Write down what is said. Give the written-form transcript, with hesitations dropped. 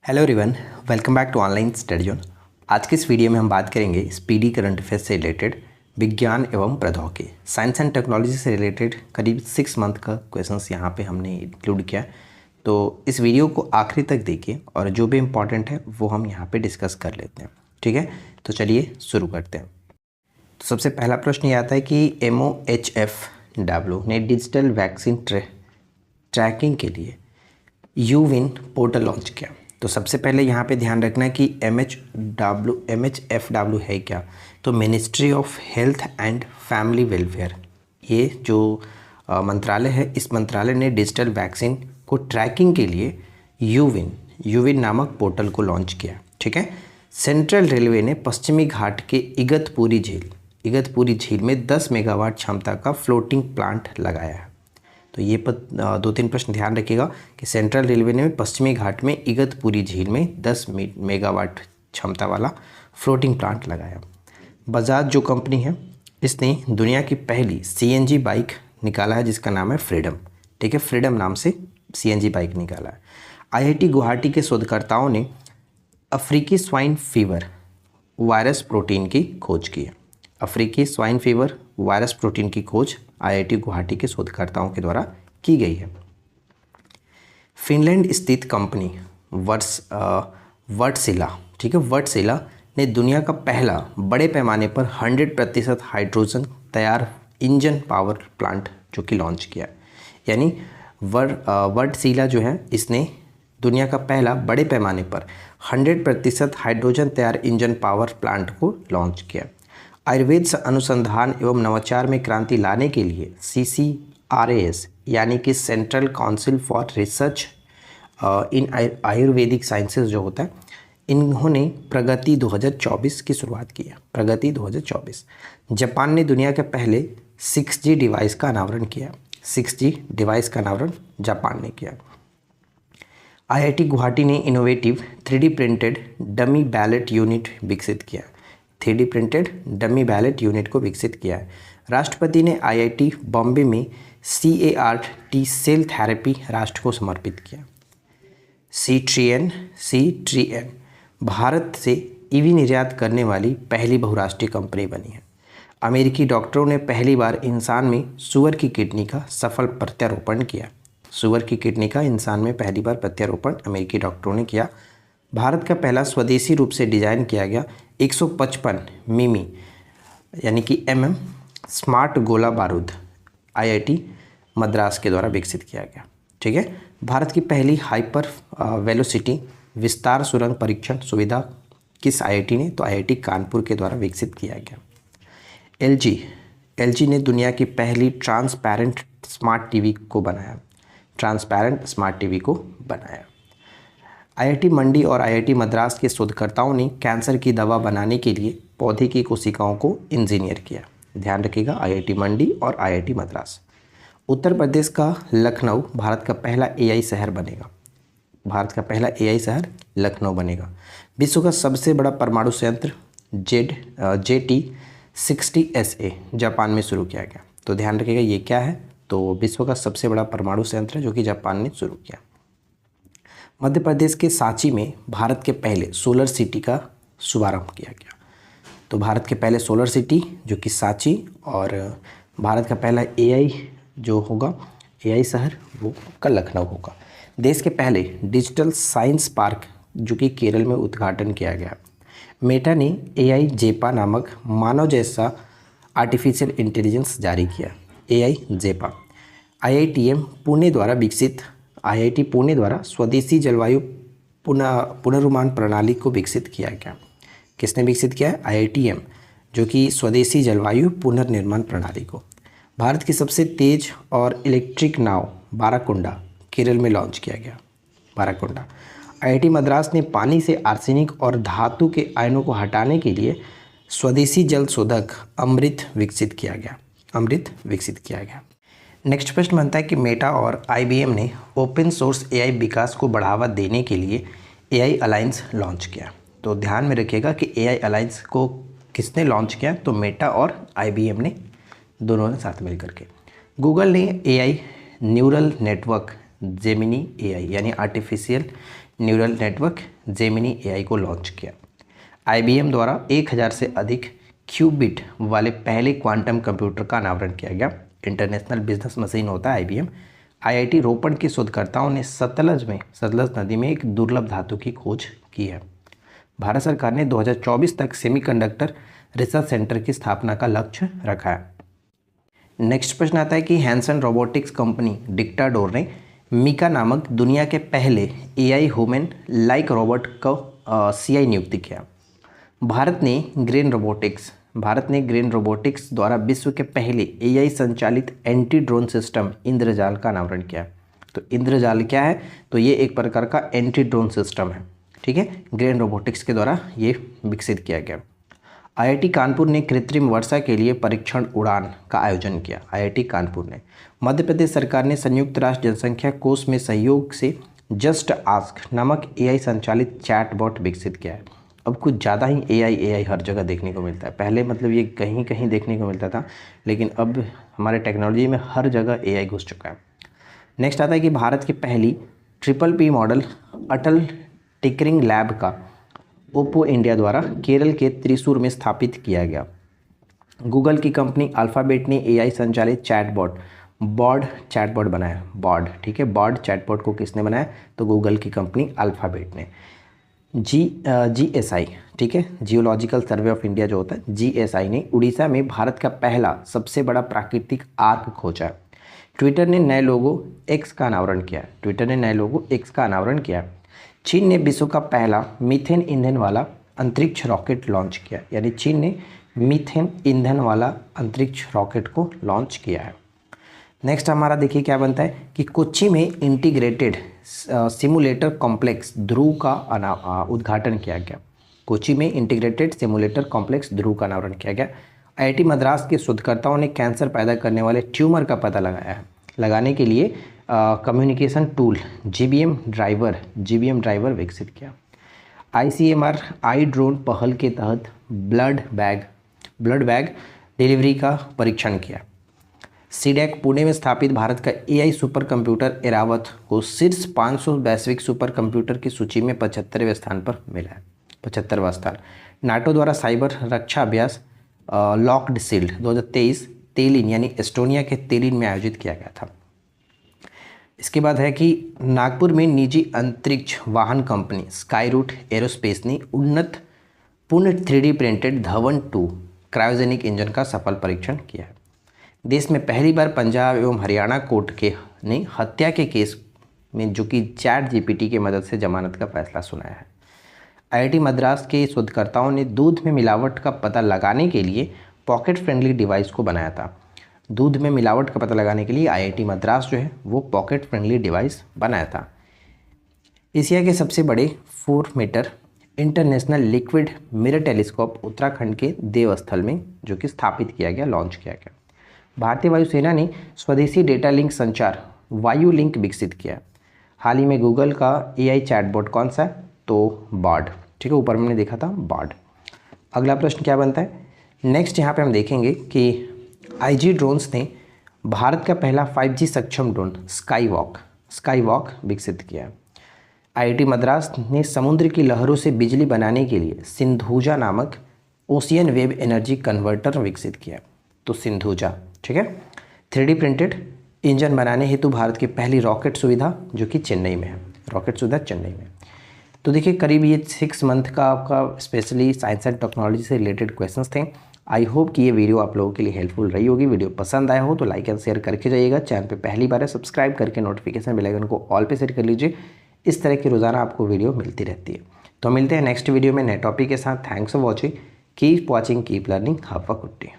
Hello everyone, welcome back to online study zone. आज के इस वीडियो में हम बात करेंगे स्पीडी करंट अफेयर से रिलेटेड विज्ञान एवं प्रौद्योगिकी साइंस एंड टेक्नोलॉजी से रिलेटेड करीब 6 मंथ का क्वेश्चंस यहाँ पे हमने इंक्लूड किया। तो इस वीडियो को आखिरी तक देखिए और जो भी इम्पोर्टेंट है वो हम यहाँ पे डिस्कस कर लेते हैं। ठीक है, तो चलिए शुरू करते हैं। तो सबसे पहला प्रश्न ये आता है कि MOHFW ने डिजिटल वैक्सीन ट्रैकिंग के लिए यूविन पोर्टल लॉन्च किया। तो सबसे पहले यहाँ पे ध्यान रखना है कि MHFW है क्या। तो ministry of health and family welfare, ये जो मंत्रालय है, इस मंत्रालय ने डिजिटल वैक्सीन को ट्रैकिंग के लिए यूविन नामक पोर्टल को लॉन्च किया। ठीक है। सेंट्रल रेलवे ने पश्चिमी घाट के इगतपुरी झील में 10 मेगावाट क्षमता का फ्लोटिंग प्लांट लगाया है। तो ये 2-3 प्रश्न ध्यान रखिएगा कि सेंट्रल रेलवे ने पश्चिमी घाट में इगतपुरी झील में 10 मेगावाट क्षमता वाला फ्लोटिंग प्लांट लगाया। बजाज जो कंपनी है, इसने दुनिया की पहली CNG बाइक निकाला है जिसका नाम है फ्रीडम। ठीक है, फ्रीडम नाम से CNG बाइक निकाला है। IIT गुवाहाटी के शोधकर्ताओं ने अफ्रीकी स्वाइन फीवर वायरस प्रोटीन की खोज की है। अफ्रीकी स्वाइन फीवर वायरस प्रोटीन की खोज IIT गुवाहाटी के शोधकर्ताओं के द्वारा की गई है। फिनलैंड स्थित कंपनी वर्टसिला, ठीक है, वर्टसिला ने दुनिया का पहला बड़े पैमाने पर 100% हाइड्रोजन तैयार इंजन पावर प्लांट जो कि लॉन्च किया। यानी वर्टसिला जो है, इसने दुनिया का पहला बड़े पैमाने पर 100% हाइड्रोजन तैयार इंजन पावर प्लांट को लॉन्च किया। आयुर्वेद अनुसंधान एवं नवाचार में क्रांति लाने के लिए CCRAS यानी कि central council for research in Ayurvedic sciences जो होता है, इन्होंने प्रगति 2024 की शुरुआत की है। प्रगति 2024। जापान ने दुनिया के पहले 6G डिवाइस का अनावरण किया। 6G डिवाइस का अनावरण जापान ने किया। IIT गुवाहाटी ने innovative 3D printed dummy ballot unit विकसित किया। 3D printed dummy ballot unit को विकसित किया है। राष्ट्रपति ने IIT बॉम्बे में CAR-T सेल थेरेपी राष्ट्र को समर्पित किया। C-TRIEN भारत से EV निर्यात करने वाली पहली बहुराष्ट्रीय कंपनी बनी है। अमेरिकी डॉक्टरों ने पहली बार इंसान में सूअर की किडनी का सफल प्रत्यारोपण किया। सूअर की किडनी का इंसान में पहली बार प्रत्यारोपण अमेरिकी डॉक्टरों ने किया। भारत का पहला स्वदेशी रूप से डिजाइन किया गया 155 मिमी यानी कि स्मार्ट गोला बारूद IIT मद्रास के द्वारा विकसित किया गया। ठीक है। भारत की पहली हाइपर वेलोसिटी विस्तार सुरंग परीक्षण सुविधा किस IIT ने, तो IIT कानपुर के द्वारा विकसित किया गया। LG ने दुनिया की पहली ट्रांसपेरेंट स्मार्ट टीवी को बनाया। ट्रांसपेरेंट स्मार्ट टीवी को बनाया। IIT मंडी और IIT मद्रास के शोधकर्ताओं ने कैंसर की दवा बनाने के लिए पौधे की कोशिकाओं को इंजीनियर किया। ध्यान रखिएगा, IIT मंडी और IIT मद्रास। उत्तर प्रदेश का लखनऊ भारत का पहला AI शहर बनेगा। भारत का पहला AI शहर लखनऊ बनेगा। विश्व का सबसे बड़ा परमाणु संयंत्र JT60SA जापान में शुरू किया गया। तो ध्यान रखिएगा ये क्या है, तो विश्व का सबसे बड़ा परमाणु संयंत्र है जो कि जापान ने शुरू किया। मध्य प्रदेश के सांची में भारत के पहले सोलर सिटी का शुभारंभ किया गया। तो भारत के पहले सोलर सिटी जो कि सांची, और भारत का पहला AI जो होगा AI शहर वो का लखनऊ होगा। देश के पहले डिजिटल साइंस पार्क जो कि केरल में उद्घाटन किया गया। मेटा ने AI जेपा नामक मानव जैसा आर्टिफिशियल इंटेलिजेंस जारी किया। AI जेपा। IIT पुणे द्वारा स्वदेशी जलवायु पुनर्निर्माण प्रणाली को विकसित किया गया। किसने विकसित किया है? IITM, जो कि स्वदेशी जलवायु पुनर्निर्माण प्रणाली को। भारत की सबसे तेज और इलेक्ट्रिक नाव बाराकुंडा केरल में लॉन्च किया गया। बाराकुंडा। IIT मद्रास ने पानी से आर्सेनिक और धातु के आयनों को हटाने के लिए स्वदेशी जल शोधक अमृत विकसित किया गया। नेक्स्ट प्रश्न बनता है कि मेटा और IBM ने ओपन सोर्स AI विकास को बढ़ावा देने के लिए AI अलायंस लॉन्च किया। तो ध्यान में रखिएगा कि AI अलायंस को किसने लॉन्च किया, तो मेटा और IBM ने, दोनों ने साथ मिल करके। गूगल ने AI neural network Gemini AI यानी artificial neural network Gemini AI को लॉन्च किया। IBM द्वारा 1000 से अधिक क्यूबिट वाले पहले क्वांटम कंप्यूटर का अनावरण किया गया। इंटरनेशनल बिजनेस मशीन होता है IBM। IIT रोपड़ के शोधकर्ताओं ने सतलज नदी में एक दुर्लभ धातु की खोज की है। भारत सरकार ने 2024 तक सेमीकंडक्टर रिसर्च सेंटर की स्थापना का लक्ष्य रखा है। नेक्स्ट प्रश्न आता है कि हैंसन रोबोटिक्स कंपनी डिक्टाडोर ने मीका नामक दुनिया के पहले AI ह्यूमन लाइक रोबोट को CI नियुक्त किया। भारत ने ग्रेन रोबोटिक्स द्वारा विश्व के पहले AI संचालित एंटी ड्रोन सिस्टम इंद्रजाल का अनावरण किया। तो इंद्रजाल क्या है? तो ये एक प्रकार का एंटी ड्रोन सिस्टम है, ठीक है। ग्रेन रोबोटिक्स के द्वारा ये विकसित किया गया। IIT कानपुर ने कृत्रिम वर्षा के लिए परीक्षण उड़ान का आयोजन किया। IIT कानपुर ने। मध्य प्रदेश सरकार ने संयुक्त राष्ट्र जनसंख्या कोष में सहयोग से जस्ट आस्क नामक AI संचालित चैटबॉट विकसित किया है। अब कुछ ज़्यादा ही AI हर जगह देखने को मिलता है। पहले मतलब ये कहीं कहीं देखने को मिलता था, लेकिन अब हमारे टेक्नोलॉजी में हर जगह AI घुस चुका है। नेक्स्ट आता है कि भारत की पहली PPP मॉडल अटल टिंकरिंग लैब का ओप्पो इंडिया द्वारा केरल के त्रिशूर में स्थापित किया गया। गूगल की कंपनी अल्फ़ाबेट ने AI संचालित बॉड चैटबॉट बनाया। बॉड, ठीक है। बॉड चैटबॉट को किसने बनाया? तो गूगल की कंपनी अल्फ़ाबेट ने। GSI, ठीक है, जियोलॉजिकल सर्वे ऑफ इंडिया जो होता है, GSI ने उड़ीसा में भारत का पहला सबसे बड़ा प्राकृतिक आर्क खोजा। ट्विटर ने नए लोगो X का अनावरण किया। चीन ने विश्व का पहला मीथेन ईंधन वाला अंतरिक्ष रॉकेट लॉन्च किया। यानी चीन ने मीथेन ईंधन वाला अंतरिक्ष रॉकेट को लॉन्च किया है। नेक्स्ट हमारा देखिए क्या बनता है कि कोच्चि में इंटीग्रेटेड सिमुलेटर कॉम्प्लेक्स ध्रुव का उद्घाटन किया गया। कोच्चि में इंटीग्रेटेड सिमुलेटर कॉम्प्लेक्स ध्रुव का अनावरण किया गया। IIT मद्रास के शोधकर्ताओं ने कैंसर पैदा करने वाले ट्यूमर का पता लगाया है। लगाने के लिए कम्युनिकेशन टूल GBM ड्राइवर विकसित किया। ICMR आई ड्रोन पहल के तहत ब्लड बैग डिलीवरी का परीक्षण किया। CDAC पुणे में स्थापित भारत का AI सुपर कंप्यूटर एरावत को शीर्ष 500 वैश्विक सुपर कंप्यूटर की सूची में 75वें स्थान पर मिला है। 75वां स्थान। नाटो द्वारा साइबर रक्षा अभ्यास लॉक्ड शील्ड 2023 तेलिन यानी एस्टोनिया के तेलिन में आयोजित किया गया था। इसके बाद है कि नागपुर में निजी अंतरिक्ष वाहन कंपनी स्काईरूट एरोस्पेस ने उन्नत पूर्ण 3D printed Dhawan 2 cryogenic engine का सफल परीक्षण किया है। देश में पहली बार पंजाब एवं हरियाणा कोर्ट ने हत्या के केस में जो कि ChatGPT की मदद से जमानत का फैसला सुनाया है। IIT मद्रास के शोधकर्ताओं ने दूध में मिलावट का पता लगाने के लिए पॉकेट फ्रेंडली डिवाइस को बनाया था। दूध में मिलावट का पता लगाने के लिए IIT मद्रास जो है वो पॉकेट फ्रेंडली डिवाइस बनाया था। एशिया के सबसे बड़े 4 metre international liquid mirror telescope Uttarakhand के देवस्थल में जो कि स्थापित किया गया, लॉन्च किया गया। भारतीय वायुसेना ने स्वदेशी डेटा लिंक संचार वायु लिंक विकसित किया। हाल ही में गूगल का AI चैटबॉट कौन सा है? तो बॉड, ठीक है, ऊपर हमने देखा था बॉड। अगला प्रश्न क्या बनता है? नेक्स्ट यहाँ पे हम देखेंगे कि IG ड्रोन्स ने भारत का पहला 5G सक्षम ड्रोन स्काईवॉक विकसित किया। IIT मद्रास ने समुद्र की लहरों से बिजली बनाने के लिए सिंधुजा नामक ओशियन वेव एनर्जी कन्वर्टर विकसित किया। तो सिंधुजा, ठीक है। 3D प्रिंटेड इंजन बनाने हेतु भारत की पहली रॉकेट सुविधा जो कि चेन्नई में है। तो देखिए करीब ये 6 मंथ का आपका स्पेशली साइंस एंड टेक्नोलॉजी से रिलेटेड क्वेश्चंस थे। आई होप कि ये वीडियो आप लोगों के लिए हेल्पफुल रही होगी। वीडियो पसंद आया हो तो लाइक एंड शेयर करके जाइएगा। चैनल पे पहली बार है सब्सक्राइब करके नोटिफिकेशन बेल आइकन को ऑल पे सेट कर लीजिए। इस तरह की रोज़ाना आपको वीडियो मिलती रहती है। तो मिलते हैं नेक्स्ट वीडियो में नए टॉपिक के साथ। Thanks for watching, keep watching, keep learning, have a good day.